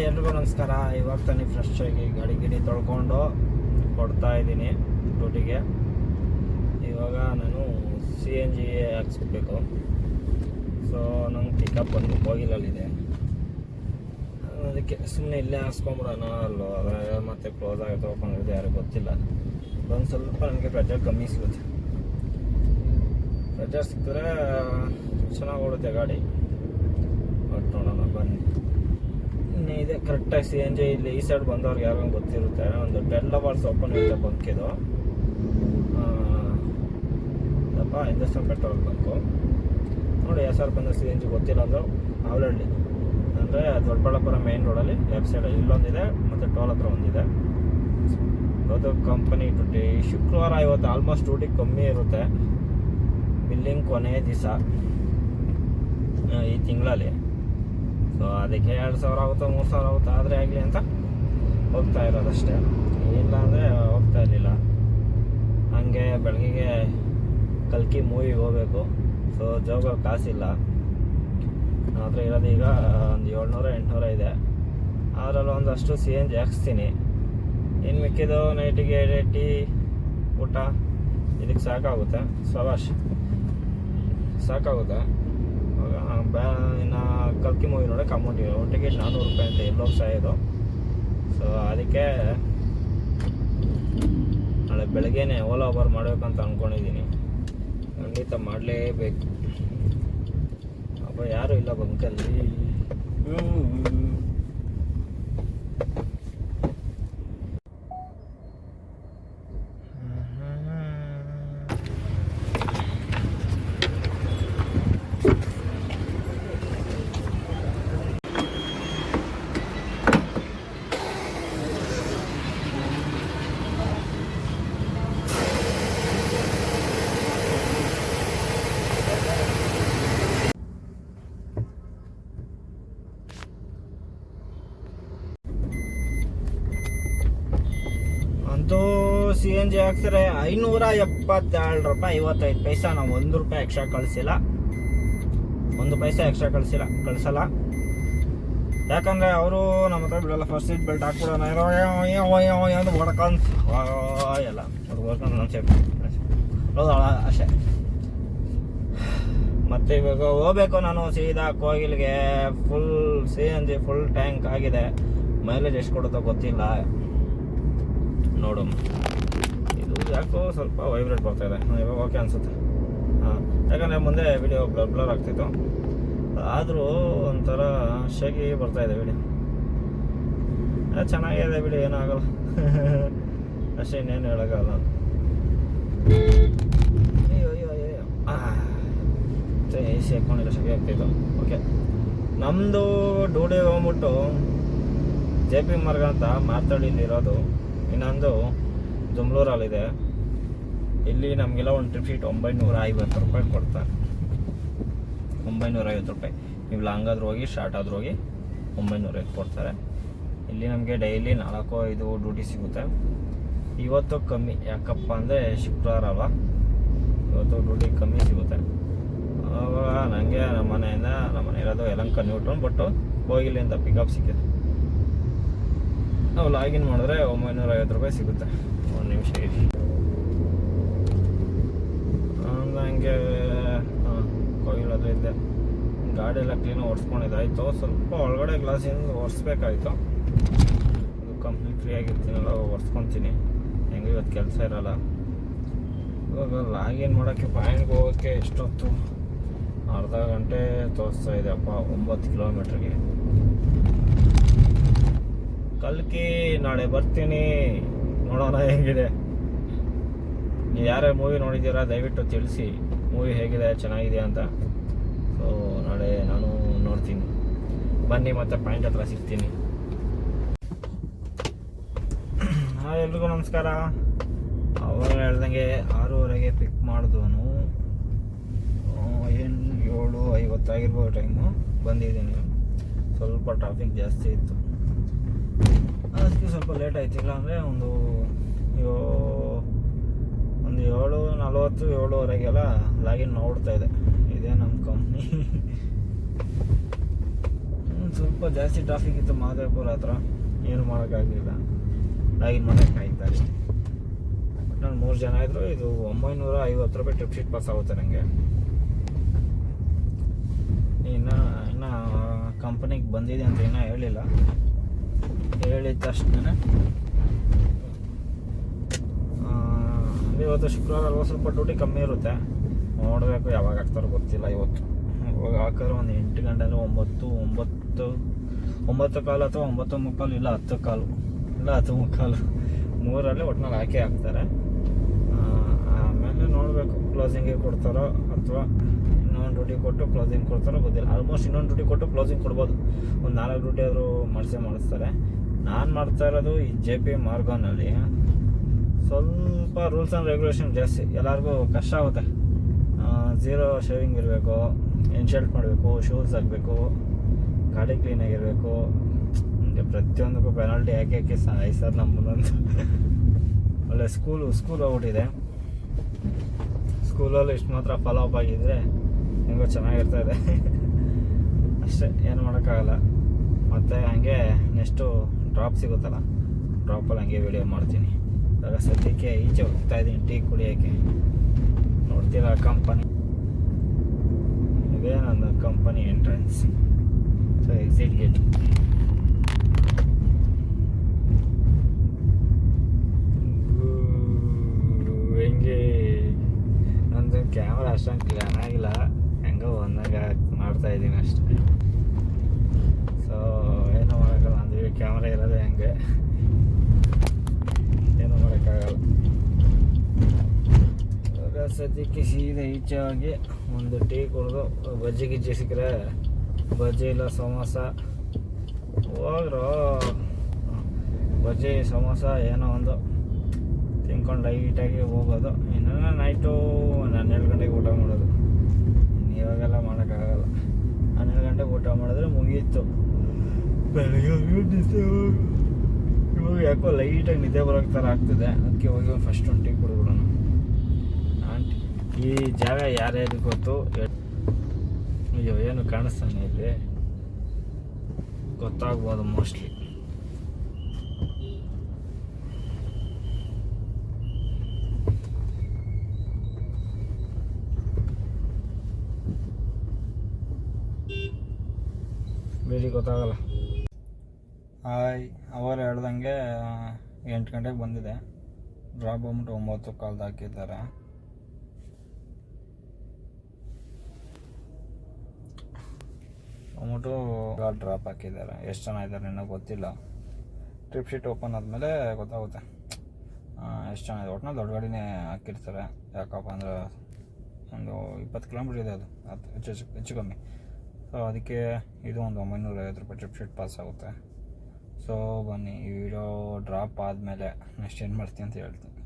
ಎಲ್ರಿಗೂ ನಮಸ್ಕಾರ. ಇವಾಗ ತಾನೇ ಫ್ರೆಶ್ ಆಗಿ ಗಾಡಿ ತೊಳ್ಕೊಂಡು ಕೊಡ್ತಾ ಇದ್ದೀನಿ ಡ್ಯೂಟಿಗೆ. ಇವಾಗ ನಾನು CNG ಹಾಕ್ಸ್ಬೇಕು. ಸೊ ನಂಗೆ ಪಿಕಪ್ ಬಂದು ಹೋಗಿಲ್ಲಲ್ಲಿದೆ, ಅದಕ್ಕೆ ಸುಮ್ಮನೆ ಇಲ್ಲೇ ಹಾಕ್ಸ್ಕೊಂಬಿಡೋಣ ಅಲ್ಲೋ. ಅದ್ರಾಗ ಮತ್ತೆ ಕ್ಲೋಸ್ ಆಗುತ್ತೆ ಓಪನ್ ಆಗುತ್ತೆ ಯಾರಿಗೂ ಗೊತ್ತಿಲ್ಲ. ಒಂದು ಸ್ವಲ್ಪ ನನಗೆ ಪ್ರೆಜರ್ ಕಮ್ಮಿ ಸಿಗುತ್ತೆ. ಪ್ರೆಜರ್ ಸಿಕ್ಕಿದ್ರೆ ಚೆನ್ನಾಗಿ ಓಡುತ್ತೆ ಗಾಡಿ. ಬಟ್ ನೋಡೋಣ ಬನ್ನಿ. ಇದೆ ಕರೆಕ್ಟಾಗಿ CNG ಇಲ್ಲಿ ಈ ಸೈಡ್ ಬಂದವ್ರಿಗೆ ಯಾರಿಗೂ ಗೊತ್ತಿರುತ್ತೆ. ಒಂದು 12 hours ಓಪನ್ ಇರುತ್ತೆ ಬಂಕಿದು. ಅಪ್ಪ ಹಿಂದೂಸ್ತಾನ್ ಪೆಟ್ರೋಲ್ ಬಂಕು ನೋಡಿ. SR ಬಂದ CNG ಗೊತ್ತಿಲ್ಲ ಅಂದರು ಅವಲಹಳ್ಳಿ ಅಂದರೆ ದೊಡ್ಡಬಳ್ಳಾಪುರ ಮೇನ್ ರೋಡಲ್ಲಿ ಲೆಫ್ಟ್ ಸೈಡಲ್ಲಿ ಇಲ್ಲೊಂದಿದೆ, ಮತ್ತು ಟೋಲ್ ಹತ್ರ ಒಂದಿದೆ. ಅದು ಕಂಪನಿ ಡ್ಯೂಟಿ. ಶುಕ್ರವಾರ ಇವತ್ತು ಆಲ್ಮೋಸ್ಟ್ ಡ್ಯೂಟಿ ಕಮ್ಮಿ ಇರುತ್ತೆ. ಬಿಲ್ಲಿಂಗ್ ಕೊನೆಯ ದಿವಸ ಈ ತಿಂಗಳಲ್ಲಿ. ಸೊ ಅದಕ್ಕೆ 2,000 ಆಗುತ್ತೋ 3,000 ಆಗುತ್ತೋ ಆದರೆ ಆಗಲಿ ಅಂತ ಹೋಗ್ತಾ ಇರೋದಷ್ಟೇ. ಇಲ್ಲ ಅಂದರೆ ಹೋಗ್ತಾ ಇರಲಿಲ್ಲ. ಹಂಗೆ ಬೆಳಗ್ಗೆ ಕಲ್ಕಿ ಮೂವಿಗೆ ಹೋಗಬೇಕು. ಸೊ ಜೋಗ ಕಾಸಿಲ್ಲ. ನನ್ನ ಹತ್ರ ಇರೋದು ಈಗ ಒಂದು 700-800 ಇದೆ. ಅದರಲ್ಲಿ ಒಂದಷ್ಟು CNG ಹಾಕ್ಸ್ತೀನಿ. ಇನ್ನು ಮಿಕ್ಕಿದ್ದು ನೈಟಿಗೆ ಟೀ ಊಟ ಇದಕ್ಕೆ ಸಾಕಾಗುತ್ತೆ. ಸಾಕಾಗುತ್ತೆ. ಇನ್ನು ಕಲ್ಕಿ ಮೂವಿ ನೋಡೋಕೆ ಅಮೌಂಟ್ ಇದೆ. ಒಂದು ಟಿಕೆಟ್ 400 ರೂಪಾಯಿ ಅಂತ ಎಲ್ಲೋಗಿ ಸಾಯೋದು. ಸೊ ಅದಕ್ಕೆ ನಾಳೆ ಬೆಳಗ್ಗೆನೇ ಓಲಾ ಓಬರ್ ಮಾಡಬೇಕಂತ ಅಂದ್ಕೊಂಡಿದ್ದೀನಿ. ಖಂಡಿತ ಮಾಡಲೇಬೇಕು. ಅಪ್ಪ ಯಾರೂ ಇಲ್ಲ ಬಂಕಲ್ಲಿ. CNG ಹಾಕ್ಸಿದ್ರೆ 577 ರೂಪಾಯಿ 55 ಪೈಸೆ. ನಾವು 1 ರೂಪಾಯಿ ಎಕ್ಸ್ಟ್ರಾ ಕಳಿಸಿಲ್ಲ, 1 ಪೈಸೆ ಎಕ್ಸ್ಟ್ರಾ ಕಳಿಸಲ್ಲ. ಯಾಕಂದರೆ ಅವರು ನಮ್ಮ ಹತ್ರ ಬಿಡಲ್ಲ. ಫಸ್ಟ್ ಸೀಟ್ ಬೆಲ್ಟ್ ಹಾಕ್ಬಿಡೋಣ ಅಂತ ಹೊಡ್ಕೊಂಡು ಎಲ್ಲ ಅದು ಹೊಡ್ಕೊಂಡು ನಮ್ಮ ಸೇಫ್ಟಿ ಹೌದು ಅಷ್ಟೇ. ಮತ್ತು ಇವಾಗ ಹೋಗ್ಬೇಕು ನಾನು ಸೀದಾ ಕೋಗಿಲ್ಗೆ. ಫುಲ್ CNG ಫುಲ್ ಟ್ಯಾಂಕ್ ಆಗಿದೆ. ಮೈಲೇಜ್ ಎಷ್ಟು ಕೊಡುತ್ತೋ ಗೊತ್ತಿಲ್ಲ, ನೋಡು. ಇದು ಯಾಕೋ ಸ್ವಲ್ಪ ವೈಬ್ರೇಟ್ ಬರ್ತಾಯಿದೆ. ಇವಾಗ ಓಕೆ ಅನಿಸುತ್ತೆ. ಯಾಕಂದರೆ ಮುಂದೆ ವಿಡಿಯೋ ಬ್ಲರ್ ಆಗ್ತಿತ್ತು, ಆದರೂ ಒಂಥರ ಶೇಗಿ ಬರ್ತಾಯಿದೆ ವಿಡಿಯೋ. ಚೆನ್ನಾಗಿದೆ ವಿಡಿಯೋ, ಏನೂ ಆಗಲ್ಲ ಅಷ್ಟೇ, ಇನ್ನೇನು ಹೇಳೋಕ್ಕಾಗಲ್ಲ. AC ಹಾಕ್ಕೊಂಡಿಲ್ಲ, ಶೆಕೆ ಆಗ್ತಿತ್ತು. ಓಕೆ, ನಮ್ಮದು ಡ್ಯೂಟಿ ಹೋಗ್ಬಿಟ್ಟು JP ಮಾರ್ಗ ಅಂತ ಮಾರ್ತಾಡಿಲಿರೋದು. ಇನ್ನೊಂದು ಜುಮ್ಲೂರಲ್ಲಿದೆ. ಇಲ್ಲಿ ನಮಗೆಲ್ಲ ಒಂದು ಟ್ರಿಪ್ ಶೀಟ್ 950 ರೂಪಾಯಿ ಕೊಡ್ತಾರೆ. 950 ರೂಪಾಯಿ. ನೀವು ಲಾಂಗ್ ಆದ್ರೂ ಹೋಗಿ ಶಾರ್ಟ್ ಆದ್ರೂ ಹೋಗಿ 950 ಕೊಡ್ತಾರೆ. ಇಲ್ಲಿ ನಮಗೆ ಡೈಲಿ 4-5 ಡ್ಯೂಟಿ ಸಿಗುತ್ತೆ. ಇವತ್ತು ಕಮ್ಮಿ, ಯಾಕಪ್ಪ ಅಂದರೆ ಶುಕ್ರವಾರ ಅಲ್ವಾ, ಇವತ್ತು ಡ್ಯೂಟಿ ಕಮ್ಮಿ ಸಿಗುತ್ತೆ. ಆವಾಗ ನನಗೆ ನಮ್ಮ ಮನೆ ಇರೋದು ಯಲಹಂಕ ನ್ಯೂಟೌನ್, ಬಟ್ಟು ಹೋಗಿಲ್ಲಿಂದ ಪಿಕಪ್ ಸಿಕ್ಕಿದೆ. ನಾವು ಲಾಗಿನ್ ಮಾಡಿದ್ರೆ 950 ರೂಪಾಯಿ ಸಿಗುತ್ತೆ. 1 ನಿಮಿಷ ಇರಿ. ಹಂಗೆ ಕೊಯ್ಲದು ಇದ್ದೆ. ಗಾಡಿ ಎಲ್ಲ ಕ್ಲೀನಾಗಿ ಒರೆಸ್ಕೊಂಡಿದ್ದಾಯಿತು. ಸ್ವಲ್ಪ ಒಳಗಡೆ ಗ್ಲಾಸಿಂದ ಒರೆಸ್ಬೇಕಾಯ್ತು. ಅದು ಕಂಪ್ಲೀಟ್ ಫ್ರೀ ಆಗಿರ್ತೀನಲ್ಲ, ಒರೆಸ್ಕೊತೀನಿ. ಹೆಂಗೆ ಇವತ್ತು ಕೆಲಸ ಇರೋಲ್ಲ. ಇವಾಗ ಲಾಗಿನ್ ಮಾಡೋಕ್ಕೆ ಪಾಯಿಂಟ್ಗೆ ಹೋಗೋಕ್ಕೆ ಎಷ್ಟೊತ್ತು, ಅರ್ಧ ಗಂಟೆ ತೋರಿಸ್ತಾ ಇದೆ. ಅಪ್ಪ 9 ಕಿಲೋಮೀಟ್ರಿಗೆ. ಕಲ್ಕಿ ನಾಳೆ ಬರ್ತೀನಿ, ನೋಡೋಣ ಹೇಗಿದೆ. ನೀವು ಯಾರ್ಯಾರು ಮೂವಿ ನೋಡಿದ್ದೀರಾ ದಯವಿಟ್ಟು ತಿಳಿಸಿ, ಮೂವಿ ಹೇಗಿದೆ, ಚೆನ್ನಾಗಿದೆಯಾ ಅಂತ. ಸೊ ನಾಳೆ ನಾನು ನೋಡ್ತೀನಿ. ಬನ್ನಿ, ಮತ್ತೆ ಪಾಯಿಂಟ್ ಹತ್ರ ಸಿಗ್ತೀನಿ. ಎಲ್ರಿಗೂ ನಮಸ್ಕಾರ. ಅವಾಗ ಹೇಳ್ದಂಗೆ 6:30ಗೆ ಪಿಕ್ ಮಾಡಿದವನು. ಏನು 7:50 ಆಗಿರ್ಬೋದು ಟೈಮು. ಬಂದಿದ್ದೀನಿ. ಸ್ವಲ್ಪ ಟ್ರಾಫಿಕ್ ಜಾಸ್ತಿ ಇತ್ತು, ಅದಕ್ಕೆ ಸ್ವಲ್ಪ ಲೇಟ್ ಆಯ್ತು. ಇಲ್ಲ ಅಂದರೆ ಒಂದು 7:40 7:15 ಲಾಗಿನ್ ನೋಡ್ತಾ ಇದೆ. ಇದೇ ನಮ್ಮ ಕಂಪ್ನಿ. ಒಂದು ಸ್ವಲ್ಪ ಜಾಸ್ತಿ ಟ್ರಾಫಿಕ್ ಇತ್ತು ಮಾದೇಪುರ ಹತ್ರ, ಏನು ಮಾಡೋಕ್ಕಾಗಲಿಲ್ಲ, ಲಾಗಿನ್ ಮಾಡೋಕ್ಕಾಗಿತ್ತು ಅಷ್ಟೇ. ಬಟ್ ನಾನು 3 ಜನ ಇದ್ದರು. ಇದು 950 ರೂಪಾಯಿ ಟ್ರಿಪ್ ಶೀಟ್ ಪಾಸ್ ಆಗುತ್ತೆ ನನಗೆ. ಇನ್ನು ಕಂಪನಿಗೆ ಬಂದಿದೆ ಅಂತ ಇನ್ನೂ ಹೇಳಿಲ್ಲ. ಹೇಳಿದ ತಕ್ಷಣ ಇವತ್ತು ಶುಕ್ರವಾರ ಅಲ್ವ, ಸ್ವಲ್ಪ ಡ್ಯೂಟಿ ಕಮ್ಮಿ ಇರುತ್ತೆ. ನೋಡಬೇಕು ಯಾವಾಗ ಹಾಕ್ತಾರೋ ಗೊತ್ತಿಲ್ಲ. ಇವತ್ತು ಇವಾಗ ಹಾಕಿದ್ರೆ ಒಂದು 8 ಗಂಟೆ ಅಂದರೆ 9 ಕಾಲು ಅಥವಾ 9 ಮುಕ್ಕಾಲು, ಇಲ್ಲ 10 ಕಾಲು, ಇಲ್ಲ 10 ಮುಕ್ಕಾಲು, 3ರಲ್ಲಿ ಒಟ್ಟಿನಲ್ಲಿ ಹಾಕಿ ಹಾಕ್ತಾರೆ. ಆಮೇಲೆ ನೋಡಬೇಕು ಕ್ಲೋಸಿಂಗಿಗೆ ಕೊಡ್ತಾರೋ ಅಥವಾ ಇನ್ನೊಂದು ಡ್ಯೂಟಿ ಕೊಟ್ಟು ಕ್ಲೋಸಿಂಗ್ ಕೊಡ್ತಾರೋ ಗೊತ್ತಿಲ್ಲ. ಆಲ್ಮೋಸ್ಟ್ ಇನ್ನೊಂದು ಡ್ಯೂಟಿ ಕೊಟ್ಟು ಕ್ಲೋಸಿಂಗ್ ಕೊಡ್ಬೋದು. ಒಂದು 4 ಡ್ಯೂಟಿ ಆದರೂ ಮಾಡಿಸ್ತಾರೆ. ನಾನು ಮಾಡ್ತಾ ಇರೋದು ಈ JP ಮಾರ್ಗನಲ್ಲಿ ಸ್ವಲ್ಪ ರೂಲ್ಸ್ ಆ್ಯಂಡ್ ರೆಗ್ಯುಲೇಷನ್ ಜಾಸ್ತಿ. ಎಲ್ಲರಿಗೂ ಕಷ್ಟ ಆಗುತ್ತೆ. 0 ಶೇವಿಂಗ್ ಇರಬೇಕು, ಇನ್ಶರ್ಟ್ ಮಾಡಬೇಕು, ಶೂಸ್ ಹಾಕಬೇಕು, ಗಾಡಿ ಕ್ಲೀನಾಗಿರಬೇಕು. ಹಂಗೆ ಪ್ರತಿಯೊಂದಕ್ಕೂ ಪೆನಾಲ್ಟಿ ಹಾಕಿ ಸಾಯಿಸೋದು ನಮ್ಮನ್ನಂತೂ. ಒಳ್ಳೆ ಸ್ಕೂಲ್ ಹೋಗ್ಬಿಟ್ಟಿದೆ. ಸ್ಕೂಲಲ್ಲಿ ಇಷ್ಟು ಮಾತ್ರ ಫಾಲೋ ಅಪ್ ಆಗಿದ್ದರೆ ಹೆಂಗೋ ಚೆನ್ನಾಗಿರ್ತದೆ. ಅಷ್ಟೇ, ಏನು ಮಾಡೋಕ್ಕಾಗಲ್ಲ. ಮತ್ತು ಹಂಗೆ ನೆಕ್ಸ್ಟು ಡ್ರಾಪ್ ಸಿಗುತ್ತಲ್ಲ, ಡ್ರಾಪಲ್ಲಿ ಹಂಗೆ ವಿಡಿಯೋ ಮಾಡ್ತೀನಿ. ಇವಾಗ ಸದ್ಯಕ್ಕೆ ಈಚೆ ಹೋಗ್ತಾ ಇದ್ದೀನಿ ಟೀ ಕುಡಿಯೋಕ್ಕೆ. ನೋಡ್ತೀರ ಕಂಪನಿ, ಇದೇ ನನ್ನ company entrance. So exit gate. ಹೆಂಗೆ ನಂದು ಕ್ಯಾಮ್ರಾ ಅಷ್ಟೊಂದು ಚೆನ್ನಾಗಿಲ್ಲ, ಹೆಂಗೋ ಒಂದಾಗ ಮಾಡ್ತಾಯಿದ್ದೀನಿ ಅಷ್ಟೇ. ಸೊ ಏನೂ ಮಾಡೋಕ್ಕಲ್ಲ, ಅಂದರೆ ಕ್ಯಾಮ್ರಾ ಇರೋದೇ ಹಂಗೆ, ಏನೂ ಮಾಡೋಕ್ಕಾಗಲ್ಲ. ಇವಾಗ ಸದ್ಯಕ್ಕೆ ಸೀದಾ ಈಚೆ ಹೋಗಿ ಒಂದು ಟೀ ಕುಡಿದು, ಬಜ್ಜಿ ಗಿಜ್ಜಿ ಸಿಕ್ಕರೆ ಬಜ್ಜಿ ಇಲ್ಲ ಸಮೋಸ, ಹೋಗ್ರು ಬಜ್ಜಿ ಸಮೋಸ ಏನೋ ಒಂದು ತಿನ್ಕೊಂಡು ಲೈಟಾಗಿ ಹೋಗೋದು. ಇನ್ನು ನೈಟು 12 ಗಂಟೆಗೆ ಊಟ ಮಾಡೋದು. ಇವಾಗೆಲ್ಲ ಮಾಡೋಕ್ಕಾಗಲ್ಲ. 12 ಗಂಟೆಗೆ ಊಟ ಮಾಡಿದ್ರೆ ಮುಗೀತು. ಬೆಳಗ್ಗೆ ಇವಾಗ ಯಾಕೋ ಲೈಟಾಗಿ ನಿದ್ದೆ ಬರೋಕ್ಕೆ ಥರ ಆಗ್ತಿದೆ. ಅದಕ್ಕೆ ಹೋಗಿ ಫಸ್ಟ್ ಒಂದು ಟೀ ಕುಡಿದ್ಬಿಡೋಣ. ಈ ಜಾಗ ಯಾರ್ಯಾರಿಗೆ ಗೊತ್ತು? ಅಯ್ಯೋ, ಏನು ಕಾಣಿಸ್ತಾನೆ ಇಲ್ಲಿ, ಗೊತ್ತಾಗ್ಬೋದು ಮೋಸ್ಟ್ಲಿ. ಬೇರೆ ಗೊತ್ತಾಗಲ್ಲ. ಅವರು ಹೇಳ್ದಂಗೆ 8 ಗಂಟೆಗೆ ಬಂದಿದೆ. ಡ್ರಾಪ್ ಬಂದ್ಬಿಟ್ಟು 9 ಕಾಲ್ದು ಹಾಕಿದ್ದಾರೆ. ಬಂದ್ಬಿಟ್ಟು ಡ್ರಾಪ್ ಹಾಕಿದ್ದಾರೆ. ಎಷ್ಟು ಜನ ಇದ್ದಾರೆ ಇನ್ನೂ ಗೊತ್ತಿಲ್ಲ. ಟ್ರಿಪ್ ಶೀಟ್ ಓಪನ್ ಆದಮೇಲೆ ಗೊತ್ತಾಗುತ್ತೆ ಎಷ್ಟು ಜನ ಇದೆ. ಒಟ್ಟಿನಲ್ಲಿ ದೊಡ್ಡ ಗಾಡಿನೇ ಹಾಕಿರ್ತಾರೆ. ಯಾಕಪ್ಪ ಅಂದ್ರೆ ಒಂದು 20 ಕಿಲೋಮೀಟ್ರ್ ಇದೆ, ಅದು ಹೆಚ್ಚು ಕಮ್ಮಿ. ಸೊ ಅದಕ್ಕೆ ಇದು ಒಂದು 950 ರೂಪಾಯಿ ಟ್ರಿಪ್ ಶೀಟ್ ಪಾಸ್ ಆಗುತ್ತೆ. ಸೊ ಬನ್ನಿ, ಈ ವಿಡಿಯೋ ಡ್ರಾಪ್ ಆದಮೇಲೆ ನೆಕ್ಸ್ಟ್ ಏನು ಮಾಡ್ತೀನಿ ಅಂತ ಹೇಳ್ತೀನಿ.